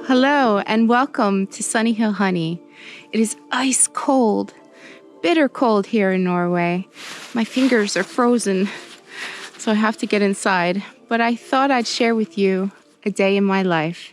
Hello and welcome to Sunny Hill Honey. It is ice cold, bitter cold here in Norway. My fingers are frozen, so I have to get inside. But I thought I'd share with you a day in my life.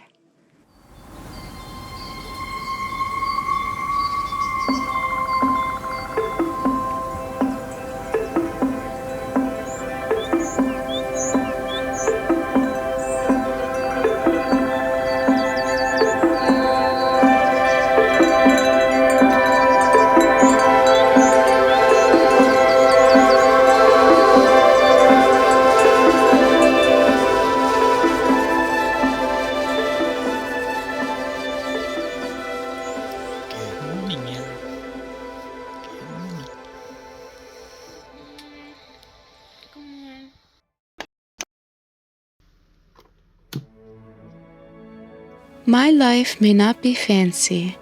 My life may not be fancy,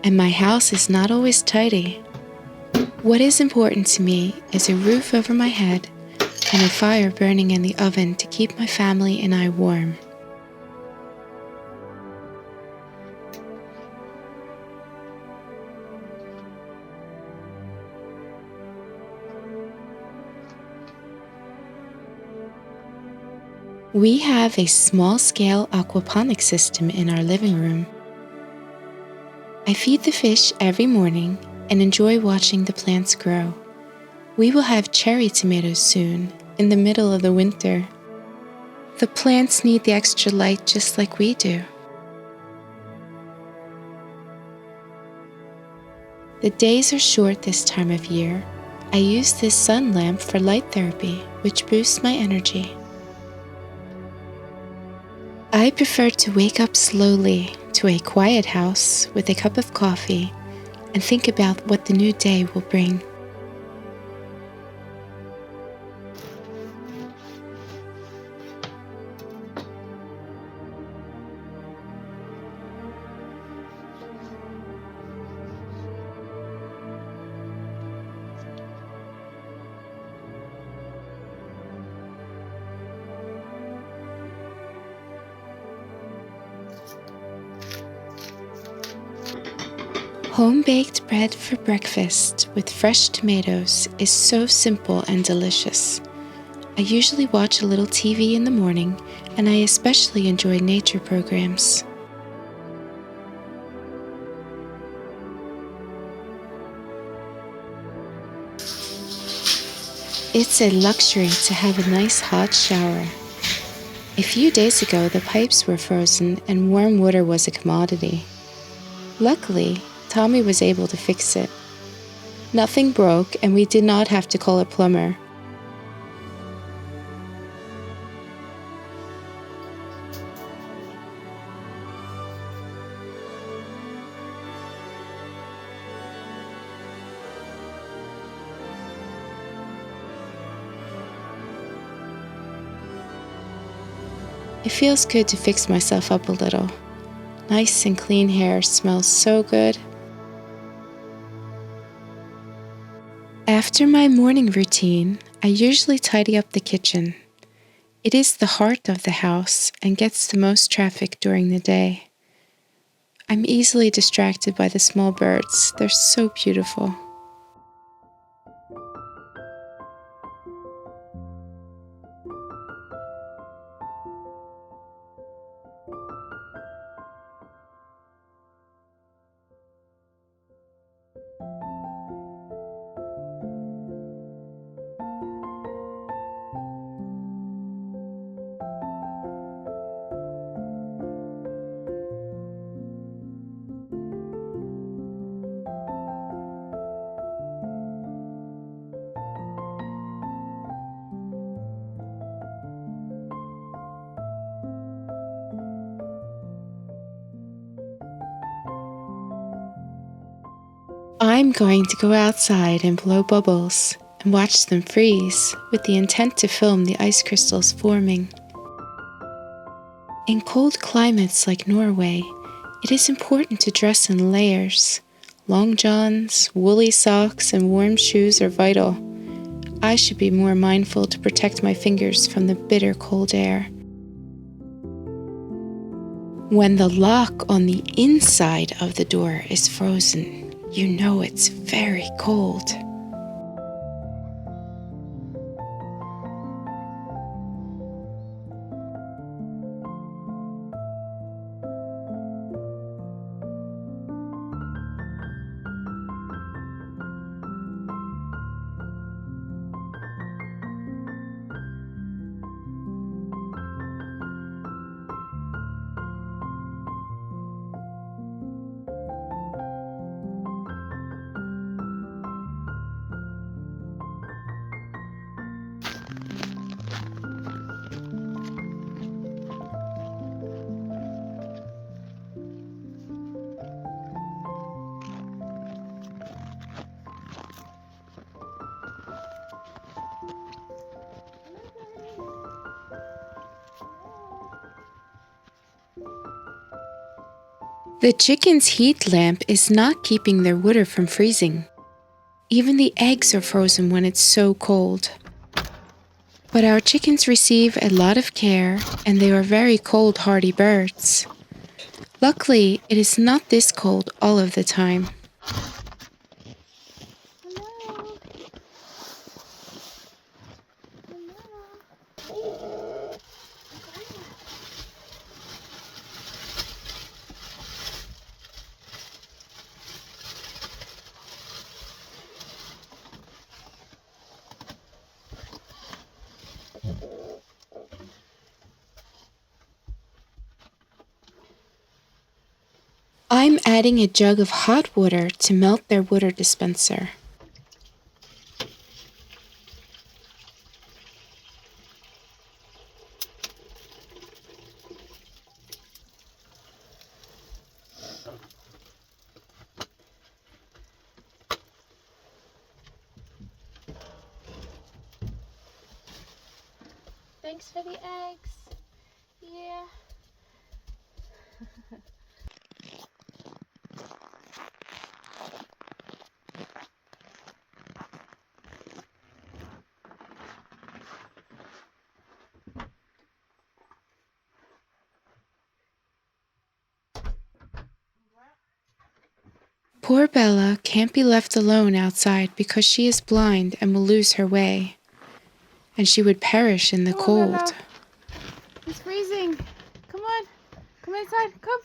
and my house is not always tidy. What is important to me is a roof over my head and a fire burning in the oven to keep my family and I warm. We have a small-scale aquaponics system in our living room. I feed the fish every morning and enjoy watching the plants grow. We will have cherry tomatoes soon, in the middle of the winter. The plants need the extra light just like we do. The days are short this time of year. I use this sun lamp for light therapy, which boosts my energy. I prefer to wake up slowly to a quiet house with a cup of coffee and think about what the new day will bring. Home-baked bread for breakfast with fresh tomatoes is so simple and delicious. I usually watch a little TV in the morning, and I especially enjoy nature programs. It's a luxury to have a nice hot shower. A few days ago, the pipes were frozen and warm water was a commodity. Luckily, Tommy was able to fix it. Nothing broke and we did not have to call a plumber. It feels good to fix myself up a little. Nice and clean hair smells so good. After my morning routine, I usually tidy up the kitchen. It is the heart of the house and gets the most traffic during the day. I'm easily distracted by the small birds. They're so beautiful. I'm going to go outside and blow bubbles and watch them freeze with the intent to film the ice crystals forming. In cold climates like Norway, it is important to dress in layers. Long johns, woolly socks, and warm shoes are vital. I should be more mindful to protect my fingers from the bitter cold air. When the lock on the inside of the door is frozen, you know it's very cold. The chicken's heat lamp is not keeping their water from freezing. Even the eggs are frozen when it's so cold. But our chickens receive a lot of care, and they are very cold-hardy birds. Luckily, it is not this cold all of the time. I'm adding a jug of hot water to melt their water dispenser. Thanks for the eggs. Yeah. Poor Bella can't be left alone outside because she is blind and will lose her way. And she would perish in the cold. Bella. It's freezing. Come on. Come inside. Come.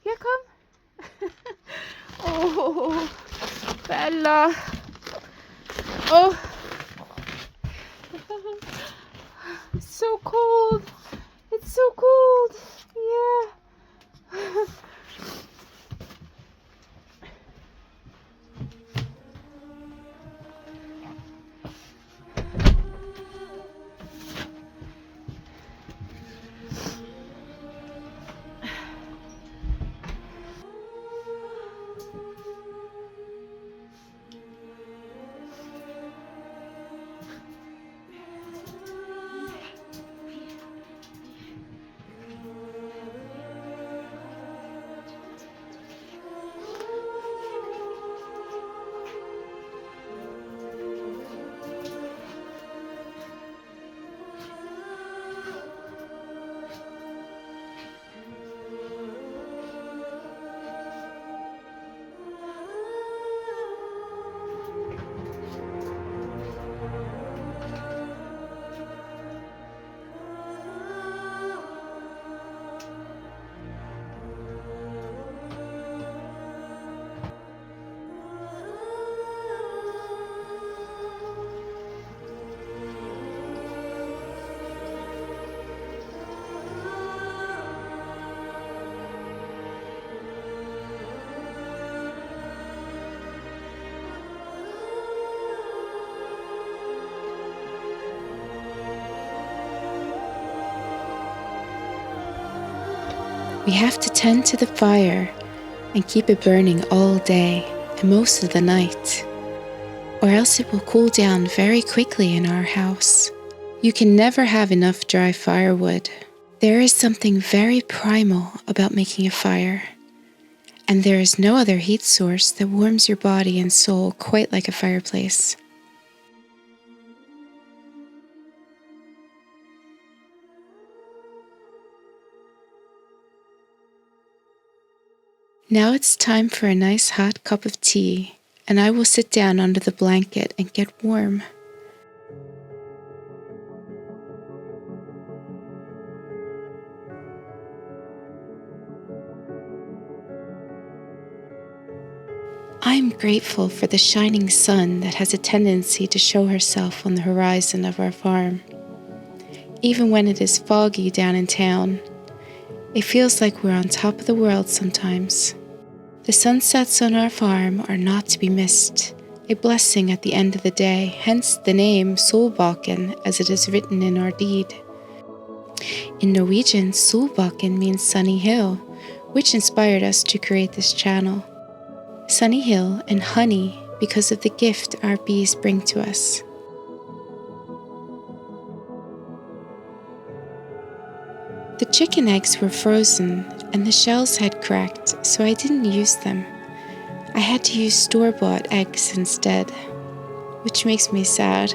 Yeah, come. Oh, Bella. Oh. It's so cold. It's so cold. Yeah. We have to tend to the fire and keep it burning all day and most of the night, or else it will cool down very quickly in our house. You can never have enough dry firewood. There is something very primal about making a fire, and there is no other heat source that warms your body and soul quite like a fireplace. Now it's time for a nice hot cup of tea, and I will sit down under the blanket and get warm. I am grateful for the shining sun that has a tendency to show herself on the horizon of our farm. Even when it is foggy down in town, it feels like we're on top of the world sometimes. The sunsets on our farm are not to be missed, a blessing at the end of the day, hence the name Solbakken as it is written in our deed. In Norwegian, Solbakken means sunny hill, which inspired us to create this channel. Sunny hill and honey because of the gift our bees bring to us. The chicken eggs were frozen and the shells had cracked, so I didn't use them. I had to use store-bought eggs instead, which makes me sad.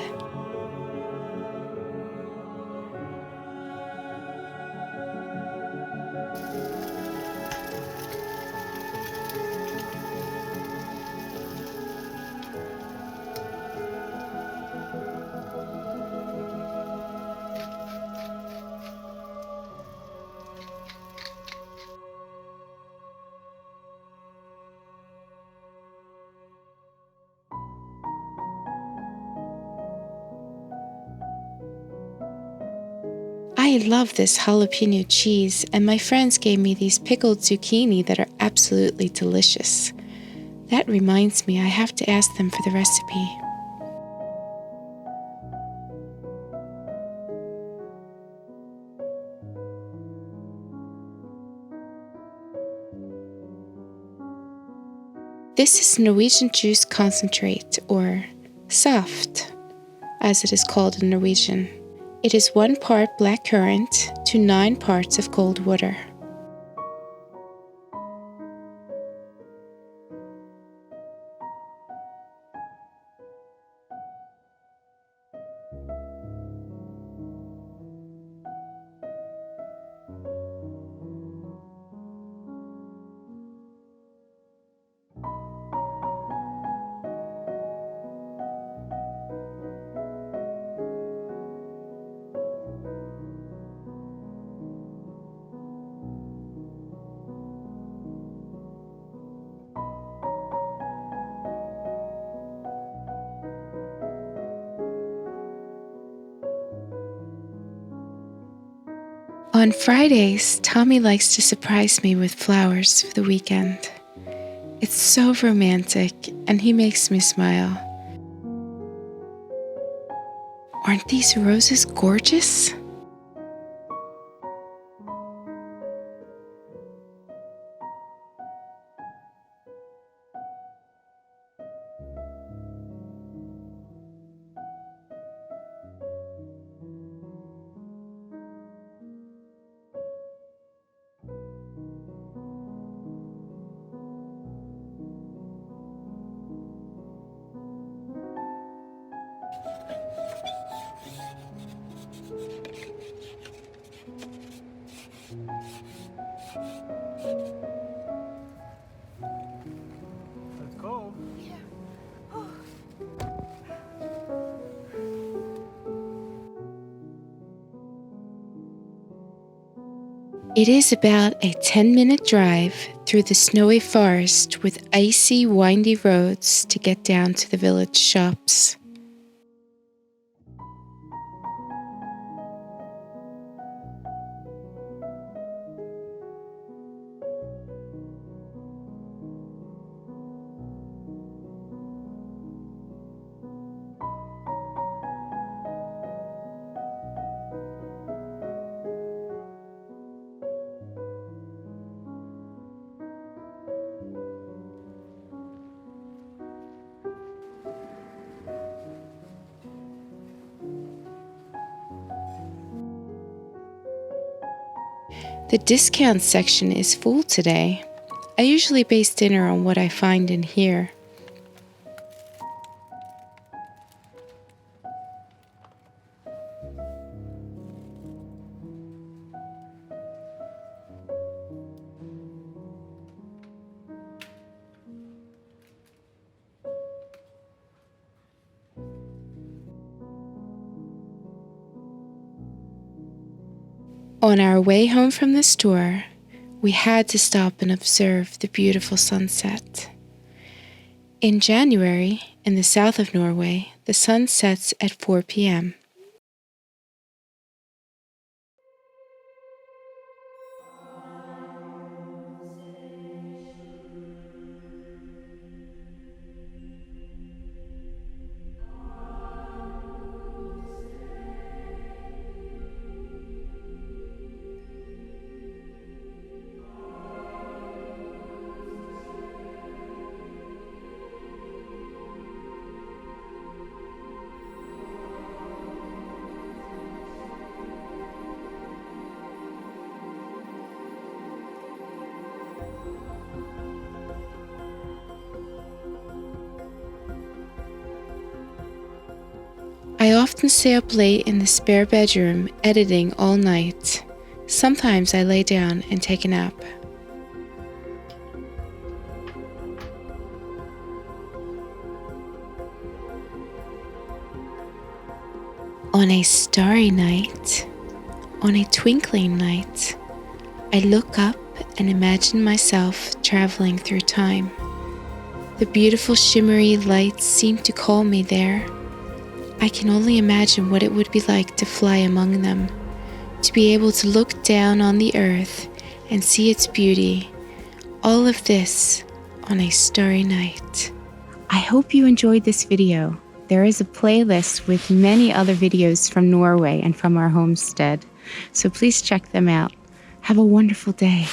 I love this jalapeno cheese, and my friends gave me these pickled zucchini that are absolutely delicious. That reminds me I have to ask them for the recipe. This is Norwegian juice concentrate, or saft, as it is called in Norwegian. It is 1 part black currant to 9 parts of cold water. On Fridays, Tommy likes to surprise me with flowers for the weekend. It's so romantic, and he makes me smile. Aren't these roses gorgeous? Let's go. It is about a 10-minute drive through the snowy forest with icy, windy roads to get down to the village shops. The discount section is full today. I usually base dinner on what I find in here. On our way home from the store, we had to stop and observe the beautiful sunset. In January, in the south of Norway, the sun sets at 4 p.m. I often stay up late in the spare bedroom editing all night. Sometimes I lay down and take a nap. On a starry night, on a twinkling night, I look up and imagine myself traveling through time. The beautiful shimmery lights seem to call me there. I can only imagine what it would be like to fly among them, to be able to look down on the earth and see its beauty. All of this on a starry night. I hope you enjoyed this video. There is a playlist with many other videos from Norway and from our homestead, so please check them out. Have a wonderful day.